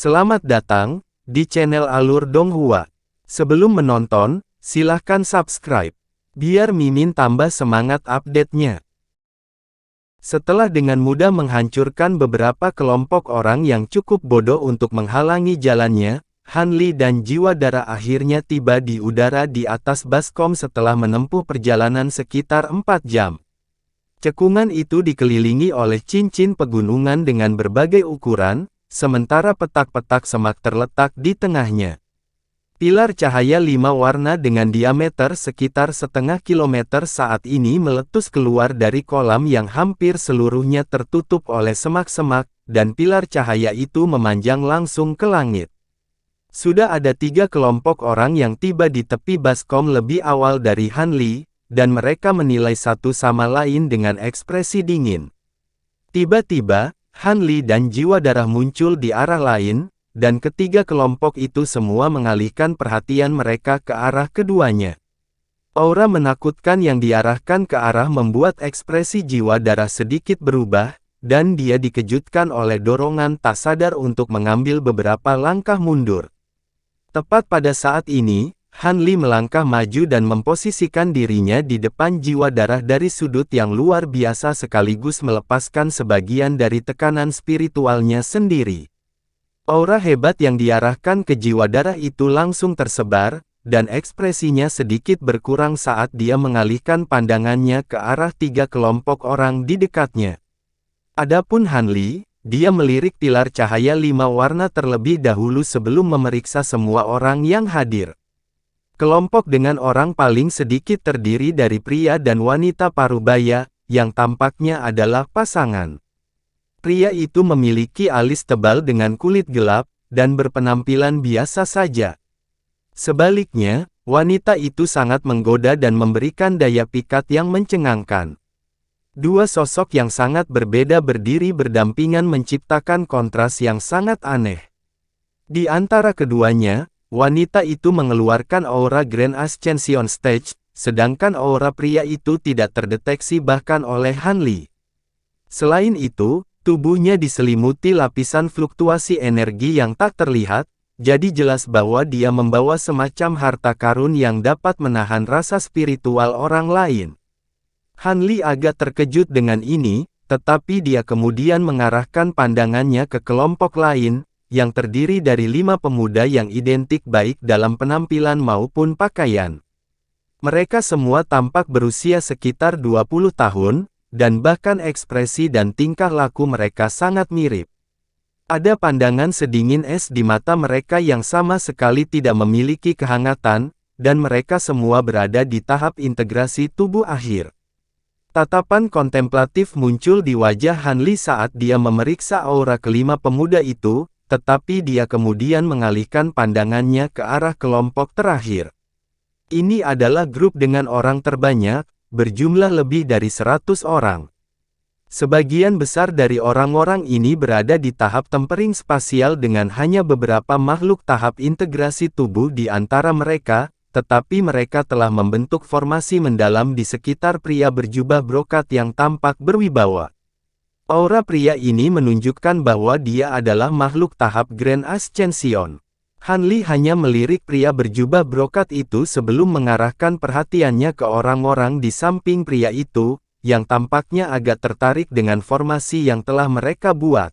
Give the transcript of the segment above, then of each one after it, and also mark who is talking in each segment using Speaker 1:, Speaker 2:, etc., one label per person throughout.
Speaker 1: Selamat datang di channel Alur Donghua. Sebelum menonton, silahkan subscribe, biar Mimin tambah semangat update-nya. Setelah dengan mudah menghancurkan beberapa kelompok orang yang cukup bodoh untuk menghalangi jalannya, Han Li dan Jiwadara akhirnya tiba di udara di atas baskom setelah menempuh perjalanan sekitar 4 jam. Cekungan itu dikelilingi oleh cincin pegunungan dengan berbagai ukuran, sementara petak-petak semak terletak di tengahnya. Pilar cahaya 5 warna dengan diameter sekitar setengah kilometer saat ini meletus keluar dari kolam yang hampir seluruhnya tertutup oleh semak-semak, dan pilar cahaya itu memanjang langsung ke langit. Sudah ada 3 kelompok orang yang tiba di tepi baskom lebih awal dari Han Li, dan mereka menilai satu sama lain dengan ekspresi dingin. Tiba-tiba, Han Li dan Jiwadara muncul di arah lain, dan ketiga kelompok itu semua mengalihkan perhatian mereka ke arah keduanya. Aura menakutkan yang diarahkan ke arah membuat ekspresi Jiwadara sedikit berubah, dan dia dikejutkan oleh dorongan tak sadar untuk mengambil beberapa langkah mundur. Tepat pada saat ini, Han Li melangkah maju dan memposisikan dirinya di depan Jiwadara dari sudut yang luar biasa sekaligus melepaskan sebagian dari tekanan spiritualnya sendiri. Aura hebat yang diarahkan ke Jiwadara itu langsung tersebar, dan ekspresinya sedikit berkurang saat dia mengalihkan pandangannya ke arah 3 kelompok orang di dekatnya. Adapun Han Li, dia melirik pilar cahaya 5 warna terlebih dahulu sebelum memeriksa semua orang yang hadir. Kelompok dengan orang paling sedikit terdiri dari pria dan wanita parubaya, yang tampaknya adalah pasangan. Pria itu memiliki alis tebal dengan kulit gelap, dan berpenampilan biasa saja. Sebaliknya, wanita itu sangat menggoda dan memberikan daya pikat yang mencengangkan. Dua sosok yang sangat berbeda berdiri berdampingan menciptakan kontras yang sangat aneh. Di antara keduanya, wanita itu mengeluarkan aura Grand Ascension Stage, sedangkan aura pria itu tidak terdeteksi bahkan oleh Han Li. Selain itu, tubuhnya diselimuti lapisan fluktuasi energi yang tak terlihat, jadi jelas bahwa dia membawa semacam harta karun yang dapat menahan rasa spiritual orang lain. Han Li agak terkejut dengan ini, tetapi dia kemudian mengarahkan pandangannya ke kelompok lain, yang terdiri dari 5 pemuda yang identik baik dalam penampilan maupun pakaian. Mereka semua tampak berusia sekitar 20 tahun, dan bahkan ekspresi dan tingkah laku mereka sangat mirip. Ada pandangan sedingin es di mata mereka yang sama sekali tidak memiliki kehangatan, dan mereka semua berada di tahap integrasi tubuh akhir. Tatapan kontemplatif muncul di wajah Han Li saat dia memeriksa aura kelima pemuda itu, tetapi dia kemudian mengalihkan pandangannya ke arah kelompok terakhir. Ini adalah grup dengan orang terbanyak, berjumlah lebih dari 100 orang. Sebagian besar dari orang-orang ini berada di tahap tempering spasial dengan hanya beberapa makhluk tahap integrasi tubuh di antara mereka, tetapi mereka telah membentuk formasi mendalam di sekitar pria berjubah brokat yang tampak berwibawa. Aura pria ini menunjukkan bahwa dia adalah makhluk tahap Grand Ascension. Han Li hanya melirik pria berjubah brokat itu sebelum mengarahkan perhatiannya ke orang-orang di samping pria itu, yang tampaknya agak tertarik dengan formasi yang telah mereka buat.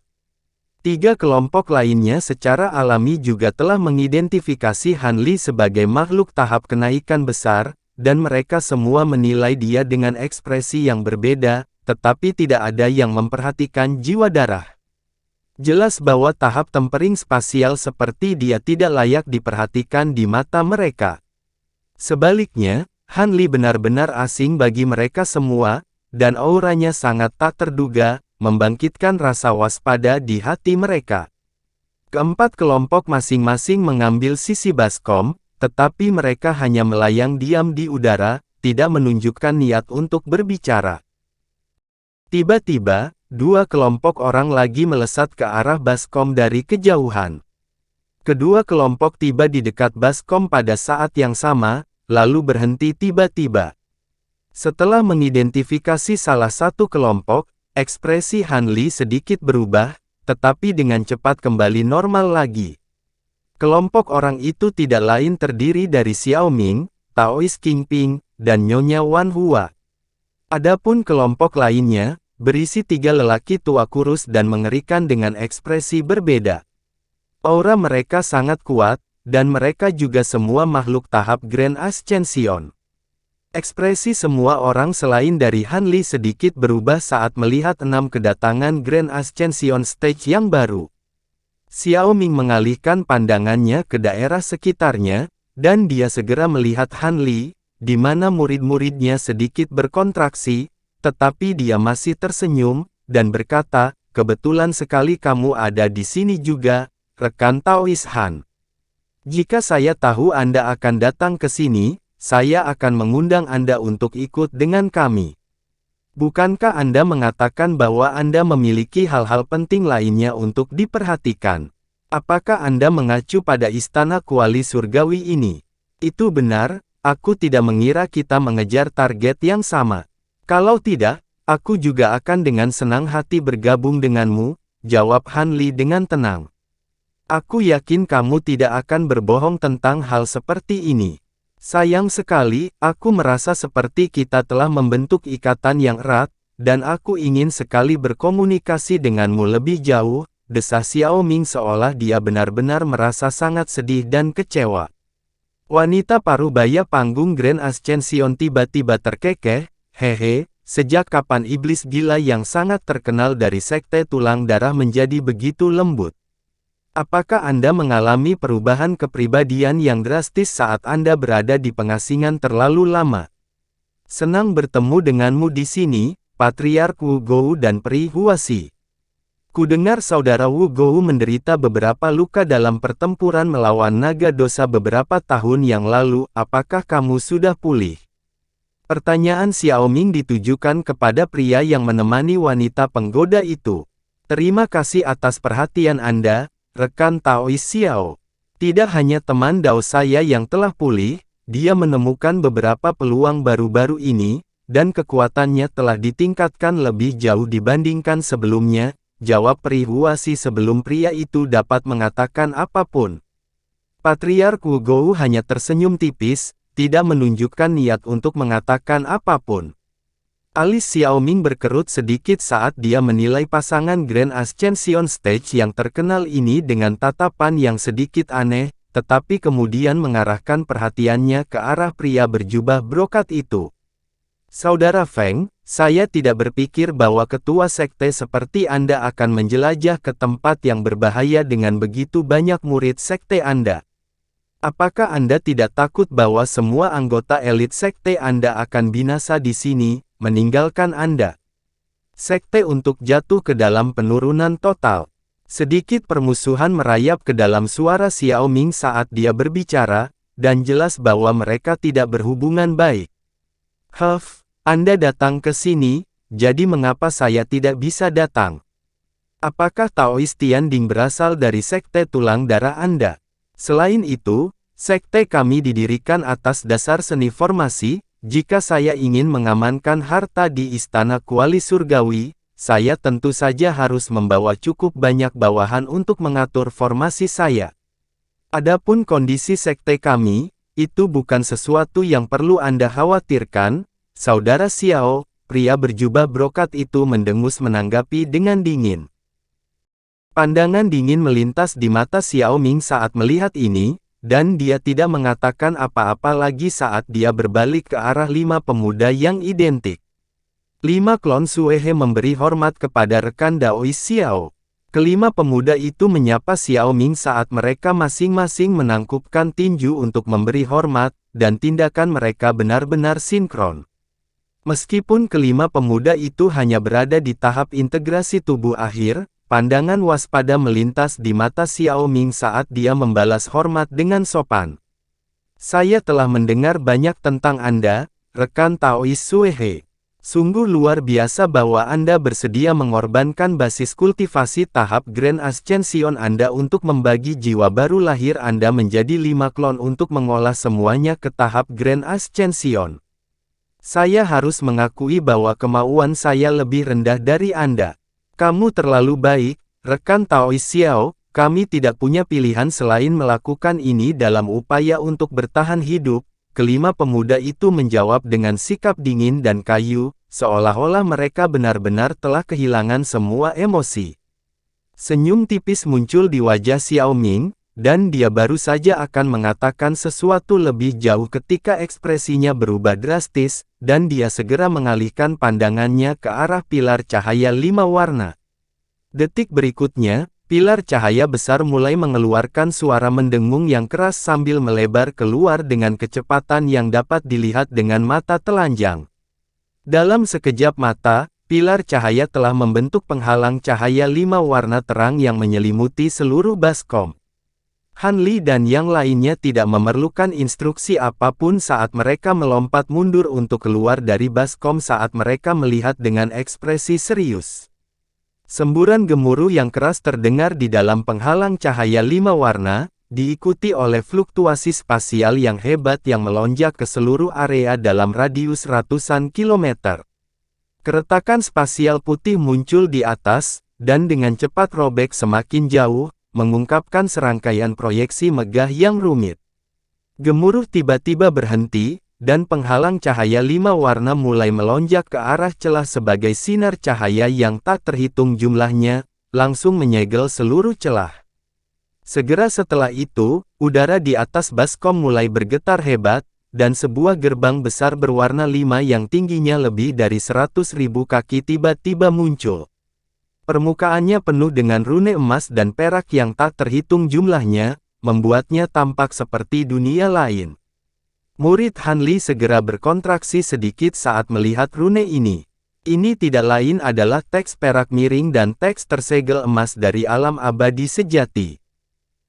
Speaker 1: 3 kelompok lainnya secara alami juga telah mengidentifikasi Han Li sebagai makhluk tahap kenaikan besar, dan mereka semua menilai dia dengan ekspresi yang berbeda, tetapi tidak ada yang memperhatikan Jiwadara. Jelas bahwa tahap tempering spasial seperti dia tidak layak diperhatikan di mata mereka. Sebaliknya, Han Li benar-benar asing bagi mereka semua, dan auranya sangat tak terduga, membangkitkan rasa waspada di hati mereka. Keempat kelompok masing-masing mengambil sisi baskom, tetapi mereka hanya melayang diam di udara, tidak menunjukkan niat untuk berbicara. Tiba-tiba, 2 kelompok orang lagi melesat ke arah baskom dari kejauhan. Kedua kelompok tiba di dekat baskom pada saat yang sama, lalu berhenti tiba-tiba. Setelah mengidentifikasi salah satu kelompok, ekspresi Han Li sedikit berubah, tetapi dengan cepat kembali normal lagi. Kelompok orang itu tidak lain terdiri dari Xiao Ming, Taoist Kingping, dan Nyonya Wan Hua. Adapun kelompok lainnya, berisi 3 lelaki tua kurus dan mengerikan dengan ekspresi berbeda. Aura mereka sangat kuat, dan mereka juga semua makhluk tahap Grand Ascension. Ekspresi semua orang selain dari Han Li sedikit berubah saat melihat 6 kedatangan Grand Ascension Stage yang baru. Xiao Ming mengalihkan pandangannya ke daerah sekitarnya, dan dia segera melihat Han Li, di mana murid-muridnya sedikit berkontraksi, tetapi dia masih tersenyum, dan berkata, "Kebetulan sekali kamu ada di sini juga, rekan Taoist Han. Jika saya tahu Anda akan datang ke sini, saya akan mengundang Anda untuk ikut dengan kami. Bukankah Anda mengatakan bahwa Anda memiliki hal-hal penting lainnya untuk diperhatikan? Apakah Anda mengacu pada istana kuali surgawi ini?" "Itu benar, aku tidak mengira kita mengejar target yang sama. Kalau tidak, aku juga akan dengan senang hati bergabung denganmu," jawab Han Li dengan tenang. "Aku yakin kamu tidak akan berbohong tentang hal seperti ini. Sayang sekali, aku merasa seperti kita telah membentuk ikatan yang erat, dan aku ingin sekali berkomunikasi denganmu lebih jauh," desah Xiao Ming seolah dia benar-benar merasa sangat sedih dan kecewa. Wanita parubaya panggung Grand Ascension tiba-tiba terkekeh, "Hehe, sejak kapan iblis gila yang sangat terkenal dari sekte tulang darah menjadi begitu lembut? Apakah Anda mengalami perubahan kepribadian yang drastis saat Anda berada di pengasingan terlalu lama? Senang bertemu denganmu di sini, Patriark Wu Gou dan Pri Huasi. Kudengar saudara Wu Gou menderita beberapa luka dalam pertempuran melawan naga dosa beberapa tahun yang lalu, apakah kamu sudah pulih?" Pertanyaan Xiao Ming ditujukan kepada pria yang menemani wanita penggoda itu. "Terima kasih atas perhatian Anda, rekan Taoist Xiao. Tidak hanya teman Dao saya yang telah pulih, dia menemukan beberapa peluang baru-baru ini, dan kekuatannya telah ditingkatkan lebih jauh dibandingkan sebelumnya," jawab Pri Huasi sebelum pria itu dapat mengatakan apapun. Patriark Wu Gou hanya tersenyum tipis, tidak menunjukkan niat untuk mengatakan apapun. Alis Xiao Ming berkerut sedikit saat dia menilai pasangan Grand Ascension Stage yang terkenal ini dengan tatapan yang sedikit aneh, tetapi kemudian mengarahkan perhatiannya ke arah pria berjubah brokat itu. "Saudara Feng, saya tidak berpikir bahwa ketua sekte seperti Anda akan menjelajah ke tempat yang berbahaya dengan begitu banyak murid sekte Anda. Apakah Anda tidak takut bahwa semua anggota elit sekte Anda akan binasa di sini, meninggalkan Anda? Sekte untuk jatuh ke dalam penurunan total." Sedikit permusuhan merayap ke dalam suara Xiao Ming saat dia berbicara, dan jelas bahwa mereka tidak berhubungan baik. Anda datang ke sini, jadi mengapa saya tidak bisa datang? Apakah Taoist Tianding berasal dari sekte tulang darah Anda? Selain itu, sekte kami didirikan atas dasar seni formasi. Jika saya ingin mengamankan harta di istana kuali surgawi, saya tentu saja harus membawa cukup banyak bawahan untuk mengatur formasi saya. Adapun kondisi sekte kami, itu bukan sesuatu yang perlu Anda khawatirkan, saudara Xiao," pria berjubah brokat itu mendengus menanggapi dengan dingin. Pandangan dingin melintas di mata Xiao Ming saat melihat ini, dan dia tidak mengatakan apa-apa lagi saat dia berbalik ke arah 5 pemuda yang identik. 5 klon Suehe memberi hormat kepada rekan Daoist Xiao. Kelima pemuda itu menyapa Xiao Ming saat mereka masing-masing menangkupkan tinju untuk memberi hormat, dan tindakan mereka benar-benar sinkron. Meskipun kelima pemuda itu hanya berada di tahap integrasi tubuh akhir, pandangan waspada melintas di mata Xiao Ming saat dia membalas hormat dengan sopan. "Saya telah mendengar banyak tentang Anda, rekan Taoist Suehe. Sungguh luar biasa bahwa Anda bersedia mengorbankan basis kultivasi tahap Grand Ascension Anda untuk membagi jiwa baru lahir Anda menjadi 5 klon untuk mengolah semuanya ke tahap Grand Ascension. Saya harus mengakui bahwa kemauan saya lebih rendah dari Anda. Kamu terlalu baik, Rekan Taois Xiao, kami tidak punya pilihan selain melakukan ini dalam upaya untuk bertahan hidup. Kelima pemuda itu menjawab dengan sikap dingin dan kayu, seolah-olah mereka benar-benar telah kehilangan semua emosi. Senyum tipis muncul di wajah Xiao Ming, dan dia baru saja akan mengatakan sesuatu lebih jauh ketika ekspresinya berubah drastis, dan dia segera mengalihkan pandangannya ke arah pilar cahaya 5 warna. Detik berikutnya, pilar cahaya besar mulai mengeluarkan suara mendengung yang keras sambil melebar keluar dengan kecepatan yang dapat dilihat dengan mata telanjang. Dalam sekejap mata, pilar cahaya telah membentuk penghalang cahaya 5 warna terang yang menyelimuti seluruh baskom. Han Li dan yang lainnya tidak memerlukan instruksi apapun saat mereka melompat mundur untuk keluar dari baskom saat mereka melihat dengan ekspresi serius. Semburan gemuruh yang keras terdengar di dalam penghalang cahaya 5 warna, diikuti oleh fluktuasi spasial yang hebat yang melonjak ke seluruh area dalam radius ratusan kilometer. Keretakan spasial putih muncul di atas, dan dengan cepat robek semakin jauh, mengungkapkan serangkaian proyeksi megah yang rumit. Gemuruh tiba-tiba berhenti, dan penghalang cahaya 5 warna mulai melonjak ke arah celah sebagai sinar cahaya yang tak terhitung jumlahnya, langsung menyegel seluruh celah. Segera setelah itu, udara di atas baskom mulai bergetar hebat, dan sebuah gerbang besar berwarna 5 yang tingginya lebih dari 100.000 kaki tiba-tiba muncul. Permukaannya penuh dengan rune emas dan perak yang tak terhitung jumlahnya, membuatnya tampak seperti dunia lain. Murid Han Li segera berkontraksi sedikit saat melihat rune ini. Ini tidak lain adalah teks perak miring dan teks tersegel emas dari alam abadi sejati.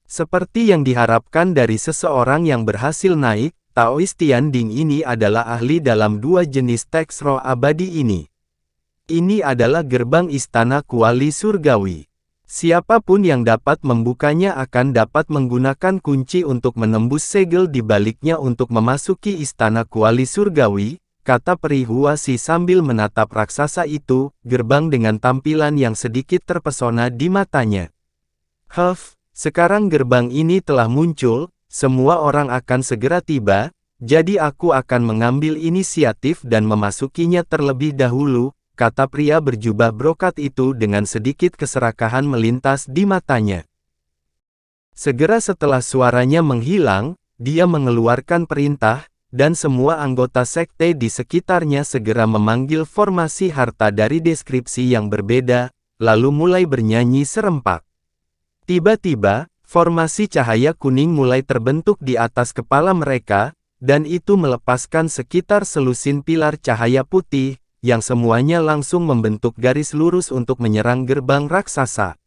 Speaker 1: Seperti yang diharapkan dari seseorang yang berhasil naik, Taois Tianding ini adalah ahli dalam dua jenis teks roh abadi ini. Ini adalah gerbang istana kuali surgawi. Siapapun yang dapat membukanya akan dapat menggunakan kunci untuk menembus segel di baliknya untuk memasuki istana kuali surgawi, kata Peri Huasi sambil menatap raksasa itu, gerbang dengan tampilan yang sedikit terpesona di matanya. Sekarang gerbang ini telah muncul, semua orang akan segera tiba, jadi aku akan mengambil inisiatif dan memasukinya terlebih dahulu, kata pria berjubah brokat itu dengan sedikit keserakahan melintas di matanya. Segera setelah suaranya menghilang, dia mengeluarkan perintah, dan semua anggota sekte di sekitarnya segera memanggil formasi harta dari deskripsi yang berbeda, lalu mulai bernyanyi serempak. Tiba-tiba, formasi cahaya kuning mulai terbentuk di atas kepala mereka, dan itu melepaskan sekitar selusin pilar cahaya putih, yang semuanya langsung membentuk garis lurus untuk menyerang gerbang raksasa.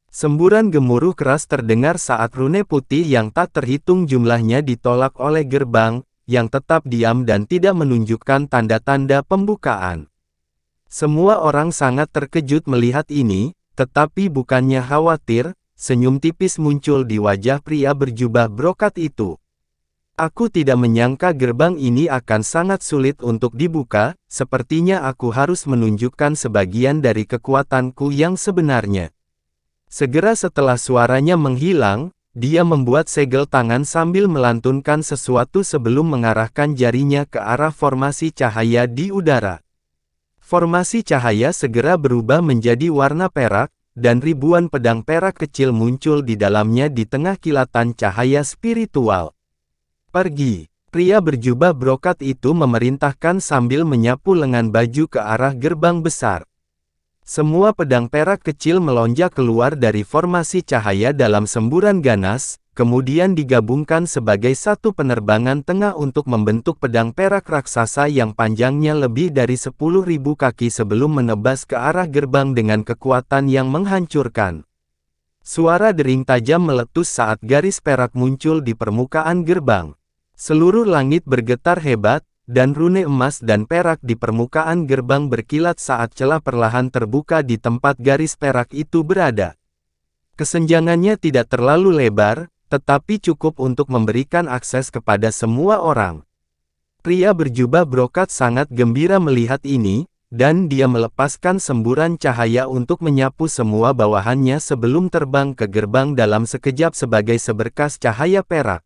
Speaker 1: Semburan gemuruh keras terdengar saat rune putih yang tak terhitung jumlahnya ditolak oleh gerbang, yang tetap diam dan tidak menunjukkan tanda-tanda pembukaan. Semua orang sangat terkejut melihat ini, tetapi bukannya khawatir, senyum tipis muncul di wajah pria berjubah brokat itu. Aku tidak menyangka gerbang ini akan sangat sulit untuk dibuka, sepertinya aku harus menunjukkan sebagian dari kekuatanku yang sebenarnya. Segera setelah suaranya menghilang, dia membuat segel tangan sambil melantunkan sesuatu sebelum mengarahkan jarinya ke arah formasi cahaya di udara. Formasi cahaya segera berubah menjadi warna perak, dan ribuan pedang perak kecil muncul di dalamnya di tengah kilatan cahaya spiritual. Pergi, pria berjubah brokat itu memerintahkan sambil menyapu lengan baju ke arah gerbang besar. Semua pedang perak kecil melonjak keluar dari formasi cahaya dalam semburan ganas, kemudian digabungkan sebagai satu penerbangan tengah untuk membentuk pedang perak raksasa yang panjangnya lebih dari 10.000 kaki sebelum menebas ke arah gerbang dengan kekuatan yang menghancurkan. Suara dering tajam meletus saat garis perak muncul di permukaan gerbang. Seluruh langit bergetar hebat, dan rune emas dan perak di permukaan gerbang berkilat saat celah perlahan terbuka di tempat garis perak itu berada. Kesenjangannya tidak terlalu lebar, tetapi cukup untuk memberikan akses kepada semua orang. Pria berjubah brokat sangat gembira melihat ini, dan dia melepaskan semburan cahaya untuk menyapu semua bawahannya sebelum terbang ke gerbang dalam sekejap sebagai seberkas cahaya perak.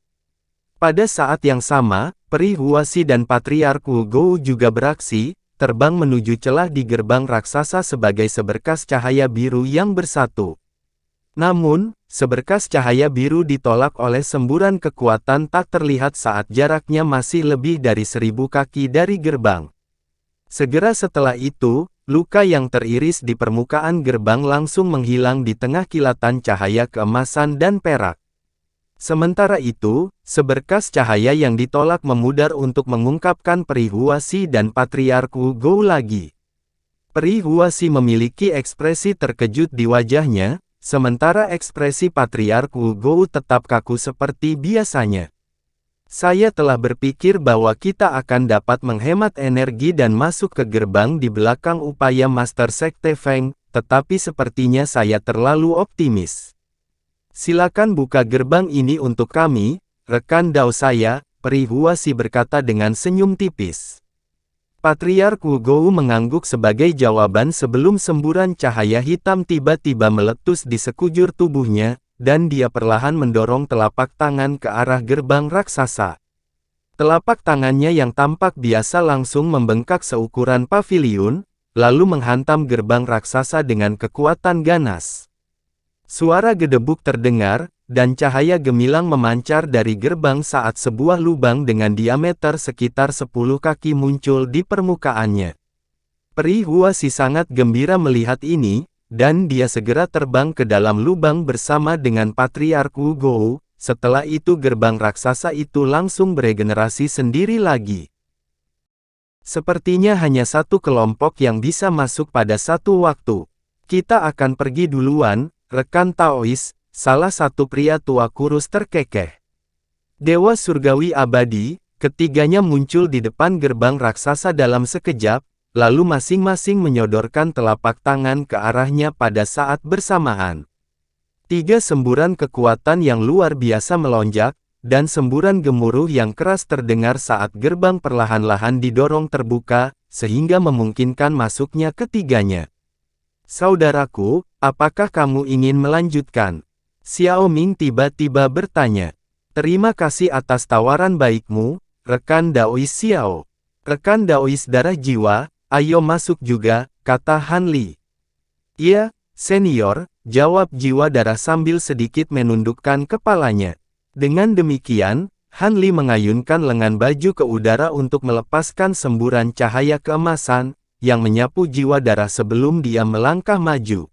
Speaker 1: Pada saat yang sama, peri Huasi dan Patriark Wu Gou juga beraksi, terbang menuju celah di gerbang raksasa sebagai seberkas cahaya biru yang bersatu. Namun, seberkas cahaya biru ditolak oleh semburan kekuatan tak terlihat saat jaraknya masih lebih dari 1000 kaki dari gerbang. Segera setelah itu, luka yang teriris di permukaan gerbang langsung menghilang di tengah kilatan cahaya keemasan dan perak. Sementara itu, seberkas cahaya yang ditolak memudar untuk mengungkapkan peri Huasi dan Patriark Wu Gou lagi. Peri Huasi memiliki ekspresi terkejut di wajahnya, sementara ekspresi Patriark Wu Gou tetap kaku seperti biasanya. Saya telah berpikir bahwa kita akan dapat menghemat energi dan masuk ke gerbang di belakang upaya Master Sekte Feng, tetapi sepertinya saya terlalu optimis. Silakan buka gerbang ini untuk kami, rekan Dao saya, peri Huasi berkata dengan senyum tipis. Patriark Wu Gou mengangguk sebagai jawaban sebelum semburan cahaya hitam tiba-tiba meletus di sekujur tubuhnya, dan dia perlahan mendorong telapak tangan ke arah gerbang raksasa. Telapak tangannya yang tampak biasa langsung membengkak seukuran paviliun, lalu menghantam gerbang raksasa dengan kekuatan ganas. Suara gedebuk terdengar, dan cahaya gemilang memancar dari gerbang saat sebuah lubang dengan diameter sekitar 10 kaki muncul di permukaannya. Peri Huasi sangat gembira melihat ini, dan dia segera terbang ke dalam lubang bersama dengan Patriark Wu Gou. Setelah itu gerbang raksasa itu langsung beregenerasi sendiri lagi. Sepertinya hanya satu kelompok yang bisa masuk pada satu waktu. Kita akan pergi duluan, rekan Taois, salah satu pria tua kurus terkekeh. Dewa surgawi abadi, ketiganya muncul di depan gerbang raksasa dalam sekejap, lalu masing-masing menyodorkan telapak tangan ke arahnya pada saat bersamaan. 3 semburan kekuatan yang luar biasa melonjak, dan semburan gemuruh yang keras terdengar saat gerbang perlahan-lahan didorong terbuka, sehingga memungkinkan masuknya ketiganya. Saudaraku, apakah kamu ingin melanjutkan? Xiao Ming tiba-tiba bertanya. Terima kasih atas tawaran baikmu, rekan Daois Xiao. Rekan Daois darah jiwa, ayo masuk juga, kata Han Li. Iya, senior, jawab jiwa darah sambil sedikit menundukkan kepalanya. Dengan demikian, Han Li mengayunkan lengan baju ke udara untuk melepaskan semburan cahaya keemasan, yang menyapu jiwa darah sebelum dia melangkah maju.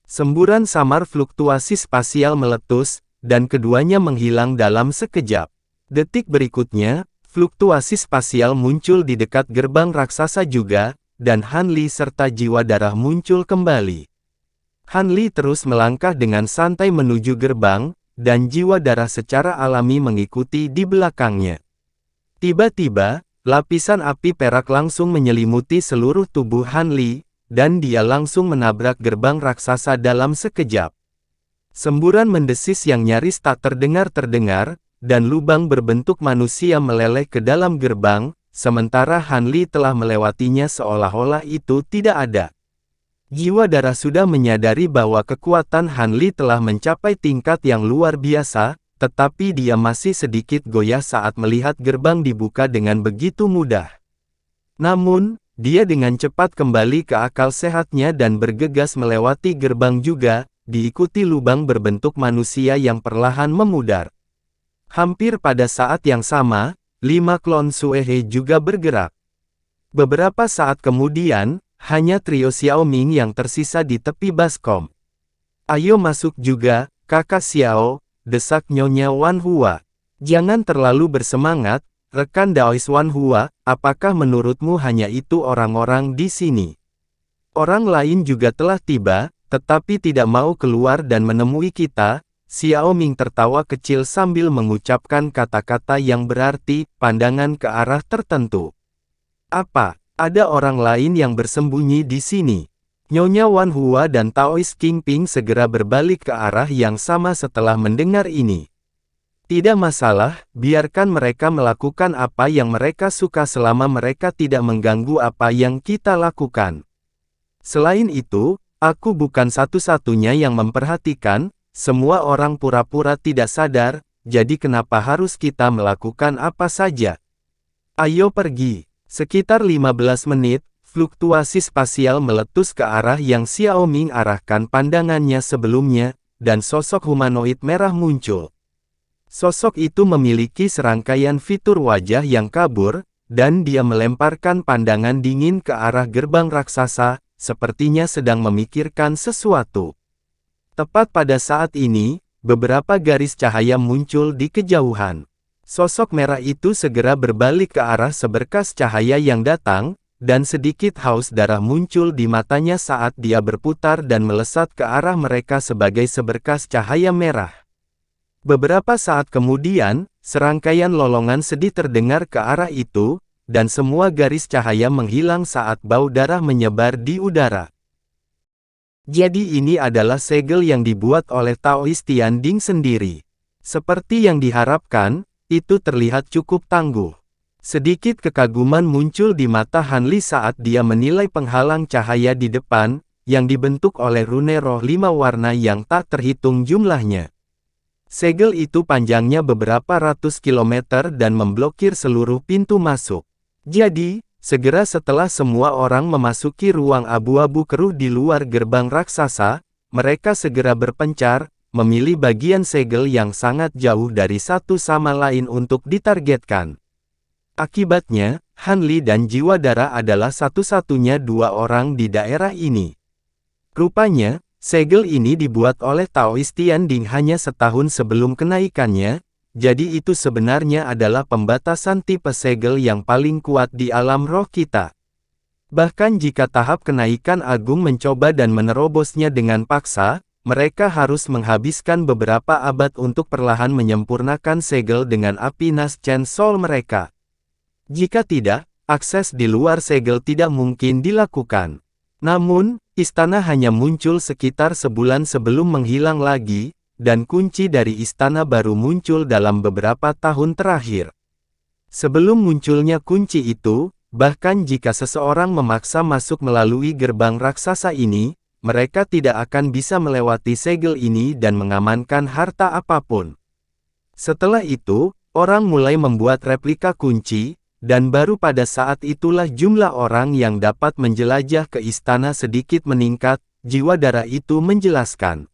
Speaker 1: Semburan samar fluktuasi spasial meletus, dan keduanya menghilang dalam sekejap. Detik berikutnya, fluktuasi spasial muncul di dekat gerbang raksasa juga, dan Han Li serta jiwa darah muncul kembali. Han Li terus melangkah dengan santai menuju gerbang, dan jiwa darah secara alami mengikuti di belakangnya. Tiba-tiba, lapisan api perak langsung menyelimuti seluruh tubuh Han Li, dan dia langsung menabrak gerbang raksasa dalam sekejap. Semburan mendesis yang nyaris tak terdengar, dan lubang berbentuk manusia meleleh ke dalam gerbang, sementara Han Li telah melewatinya seolah-olah itu tidak ada. Jiwa darah sudah menyadari bahwa kekuatan Han Li telah mencapai tingkat yang luar biasa, tetapi dia masih sedikit goyah saat melihat gerbang dibuka dengan begitu mudah. Namun, dia dengan cepat kembali ke akal sehatnya dan bergegas melewati gerbang juga, diikuti lubang berbentuk manusia yang perlahan memudar. Hampir pada saat yang sama, 5 klon Suehe juga bergerak. Beberapa saat kemudian, hanya trio Xiao Ming yang tersisa di tepi baskom. Ayo masuk juga, kakak Xiao, desak Nyonya Wan Hua. Jangan terlalu bersemangat, rekan Daois Wan Hua, apakah menurutmu hanya itu orang-orang di sini? Orang lain juga telah tiba, tetapi tidak mau keluar dan menemui kita. Xiao Ming tertawa kecil sambil mengucapkan kata-kata yang berarti, pandangan ke arah tertentu. Apa, ada orang lain yang bersembunyi di sini? Nyonya Wan Hua dan Taois King Ping segera berbalik ke arah yang sama setelah mendengar ini. Tidak masalah, biarkan mereka melakukan apa yang mereka suka selama mereka tidak mengganggu apa yang kita lakukan. Selain itu, aku bukan satu-satunya yang memperhatikan, semua orang pura-pura tidak sadar, jadi kenapa harus kita melakukan apa saja? Ayo pergi. Sekitar 15 menit, fluktuasi spasial meletus ke arah yang Xiao Ming arahkan pandangannya sebelumnya, dan sosok humanoid merah muncul. Sosok itu memiliki serangkaian fitur wajah yang kabur, dan dia melemparkan pandangan dingin ke arah gerbang raksasa, sepertinya sedang memikirkan sesuatu. Tepat pada saat ini, beberapa garis cahaya muncul di kejauhan. Sosok merah itu segera berbalik ke arah seberkas cahaya yang datang, dan sedikit haus darah muncul di matanya saat dia berputar dan melesat ke arah mereka sebagai seberkas cahaya merah. Beberapa saat kemudian, serangkaian lolongan sedih terdengar ke arah itu, dan semua garis cahaya menghilang saat bau darah menyebar di udara. Jadi ini adalah segel yang dibuat oleh Taoist Tianding sendiri. Seperti yang diharapkan, itu terlihat cukup tangguh. Sedikit kekaguman muncul di mata Han Li saat dia menilai penghalang cahaya di depan, yang dibentuk oleh rune roh 5 warna yang tak terhitung jumlahnya. Segel itu panjangnya beberapa ratus kilometer dan memblokir seluruh pintu masuk. Jadi, segera setelah semua orang memasuki ruang abu-abu keruh di luar gerbang raksasa, mereka segera berpencar, memilih bagian segel yang sangat jauh dari satu sama lain untuk ditargetkan. Akibatnya, Han Li dan Jiwa Darah adalah satu-satunya dua orang di daerah ini. Rupanya, segel ini dibuat oleh Taoist Tianding hanya setahun sebelum kenaikannya, jadi itu sebenarnya adalah pembatasan tipe segel yang paling kuat di alam roh kita. Bahkan jika tahap kenaikan agung mencoba dan menerobosnya dengan paksa, mereka harus menghabiskan beberapa abad untuk perlahan menyempurnakan segel dengan api Nas Chen Soul mereka. Jika tidak, akses di luar segel tidak mungkin dilakukan. Namun, istana hanya muncul sekitar sebulan sebelum menghilang lagi, dan kunci dari istana baru muncul dalam beberapa tahun terakhir. Sebelum munculnya kunci itu, bahkan jika seseorang memaksa masuk melalui gerbang raksasa ini, mereka tidak akan bisa melewati segel ini dan mengamankan harta apapun. Setelah itu, orang mulai membuat replika kunci, dan baru pada saat itulah jumlah orang yang dapat menjelajah ke istana sedikit meningkat, Jiwa Darah itu menjelaskan.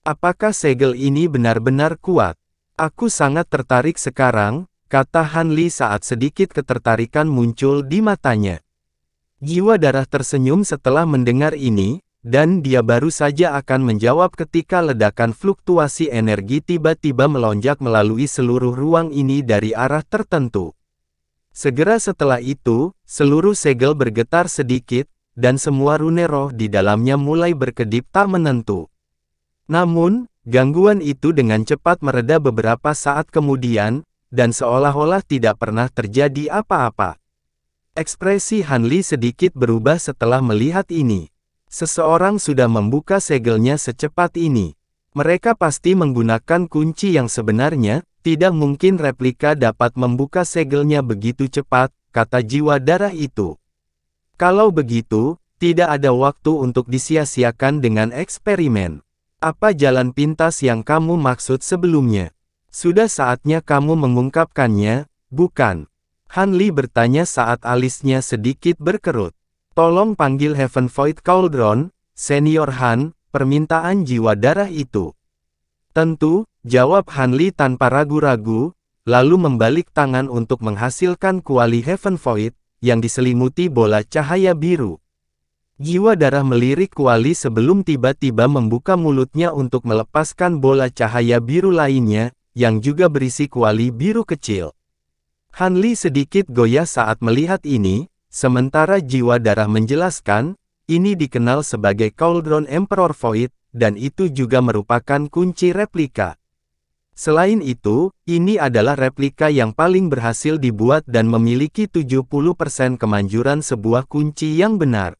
Speaker 1: Apakah segel ini benar-benar kuat? Aku sangat tertarik sekarang, kata Han Li saat sedikit ketertarikan muncul di matanya. Jiwa Darah tersenyum setelah mendengar ini, dan dia baru saja akan menjawab ketika ledakan fluktuasi energi tiba-tiba melonjak melalui seluruh ruang ini dari arah tertentu. Segera setelah itu, seluruh segel bergetar sedikit, dan semua rune roh di dalamnya mulai berkedip tak menentu. Namun, gangguan itu dengan cepat mereda beberapa saat kemudian, dan seolah-olah tidak pernah terjadi apa-apa. Ekspresi Han Li sedikit berubah setelah melihat ini. Seseorang sudah membuka segelnya secepat ini. Mereka pasti menggunakan kunci yang sebenarnya, tidak mungkin replika dapat membuka segelnya begitu cepat, kata Jiwa Darah itu. Kalau begitu, tidak ada waktu untuk disia-siakan dengan eksperimen. Apa jalan pintas yang kamu maksud sebelumnya? Sudah saatnya kamu mengungkapkannya, bukan? Han Li bertanya saat alisnya sedikit berkerut. Tolong panggil Heaven Void Cauldron, Senior Han, permintaan Jiwa Darah itu. Tentu, jawab Han Li tanpa ragu-ragu, lalu membalik tangan untuk menghasilkan kuali Heaven Void, yang diselimuti bola cahaya biru. Jiwa Darah melirik kuali sebelum tiba-tiba membuka mulutnya untuk melepaskan bola cahaya biru lainnya, yang juga berisi kuali biru kecil. Han Li sedikit goyah saat melihat ini, sementara Jiwa Darah menjelaskan, ini dikenal sebagai Cauldron Emperor Void, dan itu juga merupakan kunci replika. Selain itu, ini adalah replika yang paling berhasil dibuat dan memiliki 70% kemanjuran sebuah kunci yang benar.